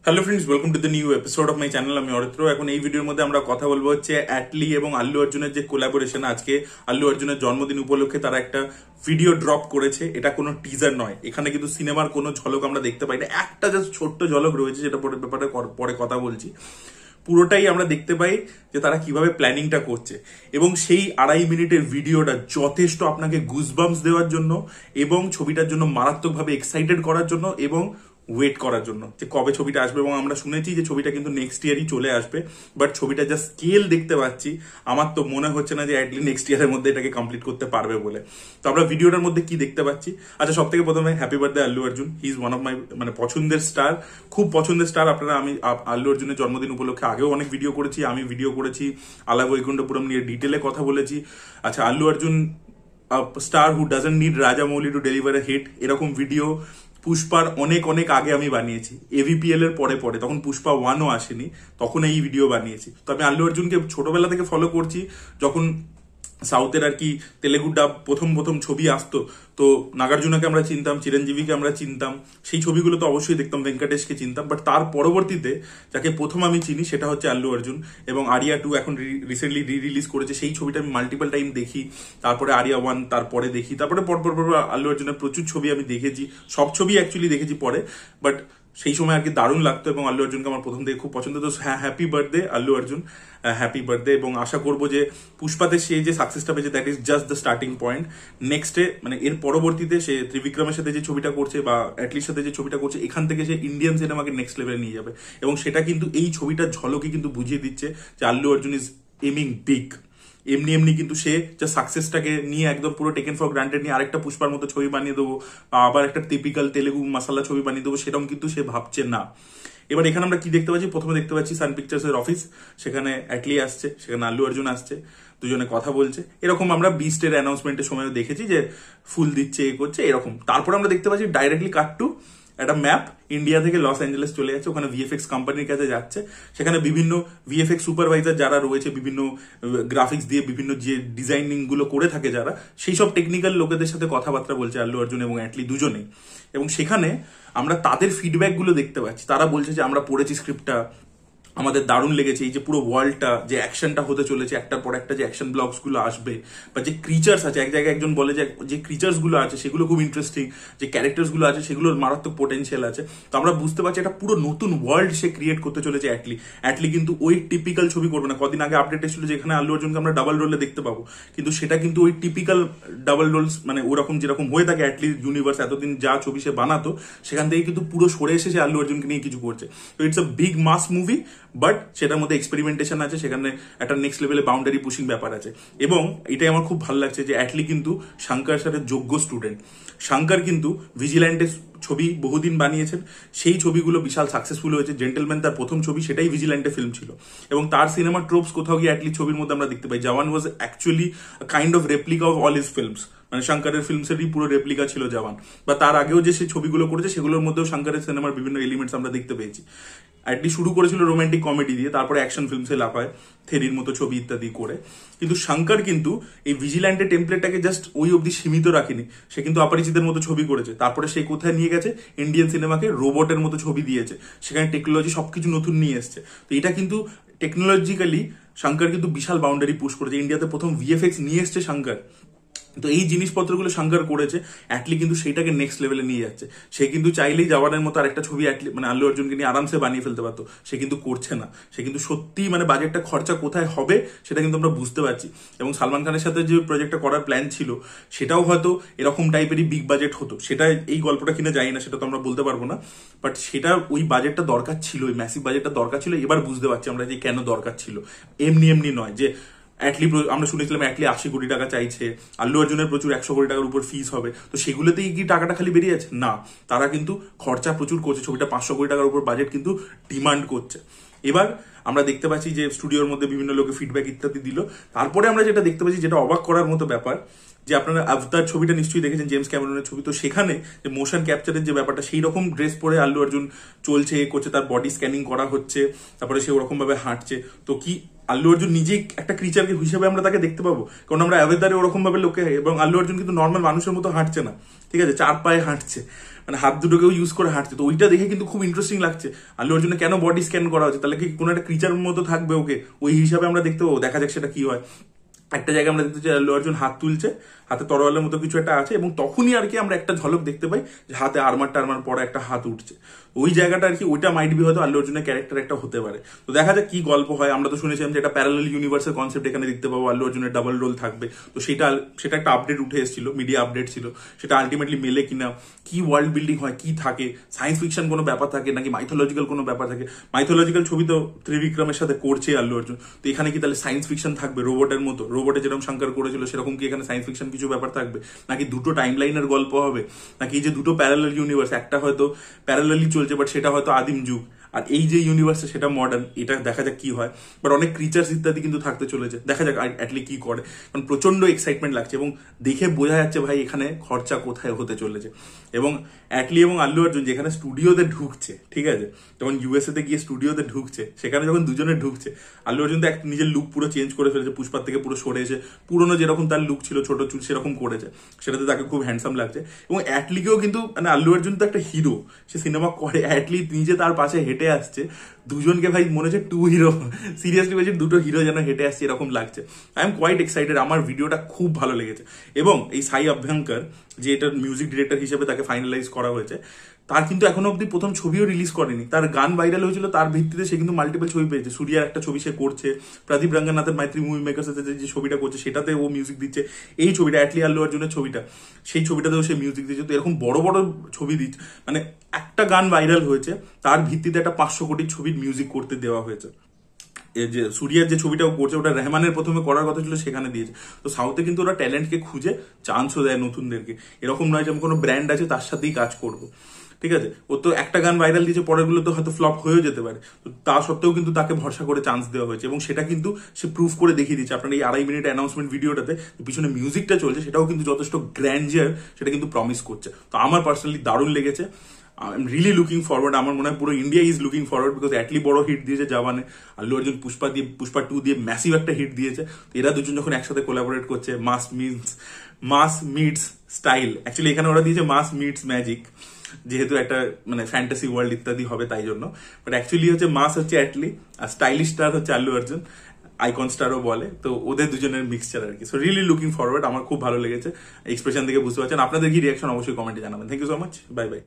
Hello friends, welcome to the new episode of my channel. আমি অরিত্র। এখন এই ভিডিওর মধ্যে আমরা কথা বলবো হচ্ছে অ্যাটলি এবং আল্লু অর্জুনের যে কোলাবোরেশন। আজকে আল্লু অর্জুনের জন্মদিন উপলক্ষে তারা একটা ভিডিও ড্রপ করেছে। এটা কোনো টিজার নয়, এখানে কিন্তু সিনেমার কোনো ঝলক আমরা দেখতে পাই না। একটা জাস্ট ছোট্ট ঝলক রয়েছে, যেটা ব্যাপারে পরে কথা বলছি। পুরোটাই আমরা দেখতে পাই যে তারা কিভাবে প্ল্যানিংটা করছে, এবং সেই 2.5 মিনিটের ভিডিওটা যথেষ্ট আপনাকে গুজবাম্পস দেওয়ার জন্য এবং ছবিটার জন্য মারাত্মকভাবে এক্সাইটেড করার জন্য এবং ওয়েট করার জন্য যে কবে ছবিটা আসবে। এবং আমরা শুনেছি যে ছবিটা কিন্তু নেক্সট ইয়ারই চলে আসবে, বাট ছবিটা যা স্কেল দেখতে পাচ্ছি আমার তো মনে হচ্ছে না যে অ্যাটলিস্ট নেক্সট ইয়ারের মধ্যে এটাকে কমপ্লিট করতে পারবে বলে। তো আমরা ভিডিওটার মধ্যে কি দেখতে পাচ্ছি? আচ্ছা, সব থেকে প্রথমে happy birthday Allu Arjun. He is one of my পছন্দের স্টার, খুব পছন্দের স্টার। আপনারা, আমি আল্লু অর্জুনের জন্মদিন উপলক্ষে আগেও অনেক ভিডিও করেছি, আমি ভিডিও করেছি আলা বৈকুণ্ঠপুরম নিয়ে ডিটেলে কথা বলেছি। আচ্ছা, Allu Arjun star who doesn't need Rajamouli to deliver a hit, এরকম ভিডিও পুষ্পার অনেক অনেক আগে আমি বানিয়েছি। এভিপিএল এর পরে পরে, তখন পুষ্পা 1ও আসেনি, তখন এই ভিডিও বানিয়েছি। তো আমি আল্লু অর্জুনকে ছোটবেলা থেকে ফলো করছি। যখন সাউথের আর কি তেলেগু ডাব প্রথম প্রথম ছবি আসতো, তো নাগার্জুনাকে আমরা চিনতাম, চিরঞ্জীবীকে আমরা চিনতাম, সেই ছবিগুলো তো অবশ্যই দেখতাম, ভেঙ্কটেশকে চিনতাম। বাট তার পরবর্তীতে যাকে প্রথম আমি চিনি সেটা হচ্ছে আল্লু অর্জুন। এবং আরিয়া 2 এখন রিসেন্টলি রিলিজ করেছে, সেই ছবিটা আমি মাল্টিপল টাইম দেখি। তারপরে আরিয়া 1, তারপরে দেখি, তারপরে পরপর আল্লু অর্জুনের প্রচুর ছবি আমি দেখেছি। সব ছবি অ্যাকচুয়ালি দেখেছি পরে, বাট সেই সময় আর কি দারুণ লাগতো এবং আল্লু অর্জুনকে আমার প্রথম থেকে খুব পছন্দ। তো হ্যাঁ, happy birthday Allu Arjun, happy birthday. এবং আশা করবো যে পুষ্পাতে সে যে সাকসেসটা পেয়েছে, that is just the starting point. নেক্সটে এর পরবর্তীতে সে ত্রিবিক্রমের সাথে যে ছবিটা করছে বা অ্যাটলির সাথে যে ছবিটা করছে, এখান থেকে সে ইন্ডিয়ান সিনেমাকে নেক্সট লেভেলে নিয়ে যাবে। এবং সেটা কিন্তু এই ছবিটার ঝলকই কিন্তু বুঝিয়ে দিচ্ছে যে আল্লু অর্জুন ইজ এমিং বিগ। এমনি এমনি কিন্তু সে যা সাকসেসটাকে নিয়ে একদম পুরো টেকেন ফর গ্রান্টেড নিয়ে আরেকটা পুষ্পার মতো ছবি বানিয়ে দেবো, বা আবার একটা টিপিক্যাল তেলেগু মাসালা ছবি বানিয়ে দেবো, সেরকম কিন্তু সে ভাবছে না। এবার এখানে আমরা কি দেখতে পাচ্ছি? প্রথমে দেখতে পাচ্ছি সান পিকচার্স এর অফিস, সেখানে অ্যাটলি আসছে, সেখানে আল্লু অর্জুন আসছে, দুজনে কথা বলছে। এরকম আমরা বিস্টের অ্যানাউন্সমেন্টের সময় দেখেছি যে ফুল দিচ্ছে, এ করছে এরকম। তারপর আমরা দেখতে পাচ্ছি ডাইরেক্টলি কাট টু একটা ম্যাপ, ইন্ডিয়া থেকে লস অ্যাঞ্জেলেস চলে যাচ্ছে, ওখানে ভিএফএক্স কোম্পানির কাছে যাচ্ছে। সেখানে বিভিন্ন ভিএফএক্স সুপারভাইজার যারা রয়েছে, বিভিন্ন গ্রাফিক্স দিয়ে বিভিন্ন যে ডিজাইনিং গুলো করে থাকে যারা, সেই সব টেকনিক্যাল লোকেদের সাথে কথাবার্তা বলছে আল্লু অর্জুন এবং অ্যাটলি দুজনেই। এবং সেখানে আমরা তাদের ফিডব্যাক গুলো দেখতে পাচ্ছি। তারা বলছে যে আমরা পড়েছি স্ক্রিপ্টটা, আমাদের দারুণ লেগেছে, এই যে পুরো ওয়ার্ল্ডটা, যে অ্যাকশনটা হতে চলেছে একটার পর একটা, যে অ্যাকশন ব্লকস গুলো আসবে, বা যে ক্রিচার্স আছে, এক জায়গায় একজন বলে যে ক্রিচার্স গুলো আছে সেগুলো খুব ইন্টারেস্টিং, যে ক্যারেক্টার্স গুলো আছে সেগুলোর মারাত্মক পোটেনশিয়াল আছে। তো আমরা বুঝতে পারছি একটা পুরো নতুন ওয়ার্ল্ড সে ক্রিয়েট করতে চলেছে অ্যাটলি কিন্তু ওই টিপিক্যাল ছবি করবে না। কদিন আগে আপডেট এসেছিল যেখানে আল্লু অর্জুনকে আমরা ডাবল রোলে দেখতে পাবো, কিন্তু সেটা কিন্তু ওই টিপিক্যাল ডাবল রোলস, ওরকম যেরকম হয়ে থাকে অ্যাটলির ইউনিভার্স এতদিন যা ছবি সে বানাতো, সেখান থেকে কিন্তু পুরো সরে এসে সে আল্লু অর্জুনকে নিয়ে কিছু করছে। তো it's a big mass movie, but সেটার মধ্যে এক্সপেরিমেন্টেশন আছে, সেখানে একটা নেক্সট লেভেলে বাউন্ডারি পুশিং ব্যাপার আছে। এবং এটাই আমার খুব ভালো লাগছে যে অ্যাটলি কিন্তু শঙ্কর স্যারের যোগ্য স্টুডেন্ট। শঙ্কর কিন্তু ভিজিল্যান্টের ছবি বহুদিন বানিয়েছেন, সেই ছবিগুলো বিশাল সাকসেসফুল হয়েছে। জেন্টেলম্যান তার প্রথম ছবি, সেটাই ভিজিল্যান্টে ফিল্ম ছিল। এবং তার সিনেমার ট্রোপস কোথাও গিয়ে অ্যাটলি ছবির মধ্যে আমরা দেখতে পাই। Jawan was actually kind of replica of all his films, শঙ্করের ফিল্মসেরই পুরো রেপ্লিকা ছিল জওয়ান। বা তার আগেও যে সে ছবিগুলো করেছে সেগুলোর মধ্যেও শঙ্করের সিনেমার বিভিন্ন এলিমেন্টস আমরা দেখতে পেয়েছি। অ্যাটলি শুরু করেছিল রোমান্টিক কমেডি দিয়ে, তারপরে অ্যাকশন ফিল্মসে লাফায়, থেরির মতো ছবি ইত্যাদি করে। কিন্তু শঙ্কর কিন্তু এই ভিজিল্যান্টের টেমপ্লেটটাকে জাস্ট ওই অবধি সীমিত রাখেনি, সে কিন্তু অপরিচিতের মতো ছবি করেছে। তারপরে সে কোথায় নিয়ে গেছে? ইন্ডিয়ান সিনেমাকে রোবটের মতো ছবি দিয়েছে, সেখানে টেকনোলজি সবকিছু নতুন নিয়ে এসছে। তো এটা কিন্তু টেকনোলজিক্যালি শঙ্কর কিন্তু বিশাল বাউন্ডারি পুশ করেছে। ইন্ডিয়াতে প্রথম ভিএফএক্স নিয়ে এসছে শঙ্কর। তো এই জিনিসপত্রগুলো শঙ্কর করেছে, অ্যাটলি কিন্তু সেইটাকে নেক্সট লেভেলে নিয়ে যাচ্ছে। সে কিন্তু চাইলেই জওয়ানের মতো আরেকটা ছবি আল্লু অর্জুনকে নিয়ে আরামসে বানিয়ে ফেলতে পারতো, সে কিন্তু করছে না। সে কিন্তু সত্যি বাজেটটা খরচা কোথায় হবে সেটা কিন্তু আমরা বুঝতে পারছি। এবং সালমান খানের সাথে যে প্রজেক্টটা করার প্ল্যান ছিল, সেটাও হয়তো এরকম টাইপেরই বিগ বাজেট হতো। সেটা এই গল্পটা কিনে যাই না, সেটা তো আমরা বলতে পারবো না, বাট সেটা ওই বাজেটটা দরকার ছিল, ওই ম্যাসিভ বাজেটটা দরকার ছিল। এবার বুঝতে পারছি আমরা যে কেন দরকার ছিল। এমনি এমনি নয় যে অ্যাটলি, আমরা শুনেছিলাম অ্যাটলি 80 কোটি টাকা চাইছে, আল্লু অর্জুনের প্রচুর 100 কোটি টাকার উপর ফিস হবে, তো সেগুলোতেই কি টাকাটা খালি বেরিয়ে যাচ্ছে? না, তারা কিন্তু খরচা প্রচুর করছে। ছবিটা 500 কোটি টাকার উপর বাজেট কিন্তু ডিমান্ড করছে। এবার আমরা দেখতে পাচ্ছি যে স্টুডিওর মধ্যে বিভিন্ন লোকে ফিডব্যাক ইত্যাদি দিল। তারপরে আমরা যেটা দেখতে পাচ্ছি, যেটা অবাক করার মতো ব্যাপার, যে আপনারা আভতার ছবিটা নিশ্চয়ই দেখেছেন, জেমস ক্যামেরনের ছবি, তো সেখানে যে মোশন ক্যাপচারের যে ব্যাপারটা, সেই রকম ড্রেস পরে আল্লু অর্জুন চলছে, করছে, তার বডি স্ক্যানিং করা হচ্ছে, তারপরে সে ওরকম ভাবে হাঁটছে। তো কি আল্লু অর্জুন নিজেই একটা ক্রিচার হিসেবে আমরা তাকে দেখতে পাবো? কারণ আমরা অ্যাভেদারে ওরকম ভাবে লোকে, এবং আল্লু অর্জুন কিন্তু নর্মাল মানুষের মতো হাঁটছে না, ঠিক আছে, 4 পায়ে হাঁটছে, মানে হাত দুটোকেও ইউজ করে হাঁটছে। তো ওইটা দেখে কিন্তু খুব ইন্টারেস্টিং লাগছে। আল্লু অর্জুনের কেন বডি স্ক্যান করা হচ্ছে? তাহলে কি কোনো একটা ক্রিচার মতো থাকবে ওকে, ওই হিসাবে আমরা দেখতে পাবো। দেখা যাক সেটা কি হয়। একটা জায়গায় আমরা দেখতে চাই আল্লু অর্জুন হাত তুলছে, হাতে তরোয়ালের মতো কিছু একটা আছে, এবং তখনই আর কি আমরা একটা ঝলক দেখতে পাই যে হাতে আর্মার টার্মার পরে একটা হাত উঠছে। ওই জায়গাটা আর কি, ওইটা মাইট বি হয়তো আল্লু অর্জুনের ক্যারেক্টার একটা হতে পারে। তো দেখা যাক কি গল্প হয়। আমরা তো শুনেছিলাম যে এটা প্যারালাল ইউনিভার্সের কনসেপ্ট এখানে দেখতে পাবো, আল্লু অর্জুনের ডাবল রোল থাকবে। তো সেটা একটা আপডেট উঠে এসেছিল, মিডিয়া আপডেট ছিল, সেটা আলটিমেটলি মেলে কিনা, কি ওয়ার্ল্ড বিল্ডিং হয়, কি থাকে, সায়েন্স ফিকশন কোনো ব্যাপার থাকে নাকি মাইথোলজিক্যাল কোনো ব্যাপার থাকে। মাইথোলজিক্যাল ছবি তো ত্রিবিক্রমের সাথে করছে আল্লু অর্জুন, তো এখানে কি তাহলে সায়েন্স ফিকশন থাকবে রোবটের মতো? রোবটে যেরকম শঙ্কর করেছিল সেরকম কি এখানে সায়েন্স ফিকশন কিছু ব্যাপার থাকবে? নাকি দুটো টাইম লাইনের গল্প হবে? নাকি এই যে দুটো প্যারালাল ইউনিভার্স, একটা হয়তো প্যারালালি চলছে বাট সেটা হয়তো আদিম যুগ, আর এই যে ইউনিভার্সে সেটা মডার্ন। এটা দেখা যাক কি হয়। বাট অনেক ক্রিচার্স ইত্যাদি কিন্তু থাকতে চলেছে, দেখা যাক অ্যাটলি কি করে। কারণ প্রচন্ড এক্সাইটমেন্ট লাগছে, এবং দেখে বোঝা যাচ্ছে ভাই এখানে খরচা কোথায় হতে চলেছে। এবং অ্যাটলি এবং আল্লু অর্জুন যেখানে স্টুডিওতে ঢুকছে, ঠিক আছে, যখন ইউএসএ তে গিয়ে স্টুডিওতে ঢুকছে, সেখানে যখন দুজনে ঢুকছে, আল্লু অর্জুন তো নিজের লুক পুরো চেঞ্জ করে ফেলেছে, পুষ্পার থেকে পুরো সরে এসে পুরোনো যেরকম তার লুক ছিল, ছোট চুল, সেরকম করেছে। সেটাতে তাকে খুব হ্যান্ডসাম লাগছে। এবং অ্যাটলিকেও কিন্তু, মানে আল্লু অর্জুন তো একটা হিরো, সে সিনেমা করে, অ্যাটলি নিজে তার পাশে হেঁটে আসছে, দুজনকে ভাই মনে হচ্ছে টু হিরো, সিরিয়াসলি বলছি দুটো হিরো যেন হেঁটে আসছে এরকম লাগছে। I am quite excited. আমার ভিডিওটা খুব ভালো লেগেছে। এবং এই সাই অভ্যঙ্কর, যে এটার মিউজিক ডিরেক্টর হিসেবে তাকে ফাইনালাইজ করা হয়েছে, তার কিন্তু এখনো অব্দি প্রথম ছবিও রিলিজ করেনি। তার গান ভাইরাল হয়েছিল, তার ভিত্তিতে সে কিন্তু মাল্টিপল ছবি পেয়েছে। সূর্যার একটা ছবি সে করছে, প্রদীপ রঙ্গনাথের মাইত্রী মুভি মেকার্স যে ছবিটা করছে সেটাতে ও মিউজিক দিচ্ছে। এই ছবিটা অ্যাটলি আল্লু অর্জুনের ছবিটা, সেই ছবিটাতেও সে মিউজিক দিচ্ছে। তো এরকম বড় বড় ছবি দিচ্ছে, মানে একটা গান ভাইরাল হয়েছে, তার ভিত্তিতে একটা 500 কোটির ছবির মিউজিক করতে দেওয়া হয়েছে। যে সূর্যার যে ছবিটাও করছে, ওটা রেহমানের প্রথমে করার কথা ছিল, সেখানে দিয়েছে। তো সাউথে কিন্তু ওরা ট্যালেন্টকে খুঁজে চান্সও দেয় নতুনদেরকে। এরকম নয় যে আমি কোনো ব্র্যান্ড আছে তার সাথেই কাজ করবো, ঠিক আছে। ও তো একটা গান ভাইরাল দিয়েছে, পরেরগুলো তো হয়তো ফ্লপ হয়েও যেতে পারে। তো তা সত্ত্বেও কিন্তু তাকে ভরসা করে চান্স দেওয়া হয়েছে, এবং সেটা কিন্তু সে প্রুভ করে দেখিয়ে দিচ্ছে। আপনার এই 2.5 মিনিট অ্যানাউন্সমেন্ট ভিডিওটাতে পিছনে মিউজিকটা চলছে, সেটাও কিন্তু যথেষ্ট গ্র্যান্ডিয়ার, সেটা কিন্তু প্রমিস করছে। তো আমার পার্সোনালি দারুণ লেগেছে। I am really looking forward. আমার মনে হয় পুরো India is looking forward, because Atlee বড় হিট দিয়েছে জাবানে, আল্লু অর্জুন পুষ্পা 2 দিয়ে ম্যাসিভ একটা হিট দিয়েছে। তো এরা দুজন যখন একসাথে কোলাবোরেট করছে, মাস মিটস স্টাইল, অ্যাকচুয়ালি এখানে ওরা দিয়েছে মাস মিটস ম্যাজিক, যেহেতু একটা মানে ফ্যান্টাসি ওয়ার্ল্ড ইত্যাদি হবে তাই জন্য। বাট অ্যাকচুয়ালি হচ্ছে মাস হচ্ছে অ্যাটলি, আর স্টাইলিশ স্টার হচ্ছে আল্লু অর্জুন, আইকন স্টারও বলে। তো ওদের দুজনের মিক্সচার আর কি। So really looking forward. আমার খুব ভালো লেগেছে, এক্সপ্রেশন দেখে বুঝতে পারছেন। আপনাদের কি রিয়াকশন অবশ্যই কমেন্টে জানাবেন। Thank you so much, bye by.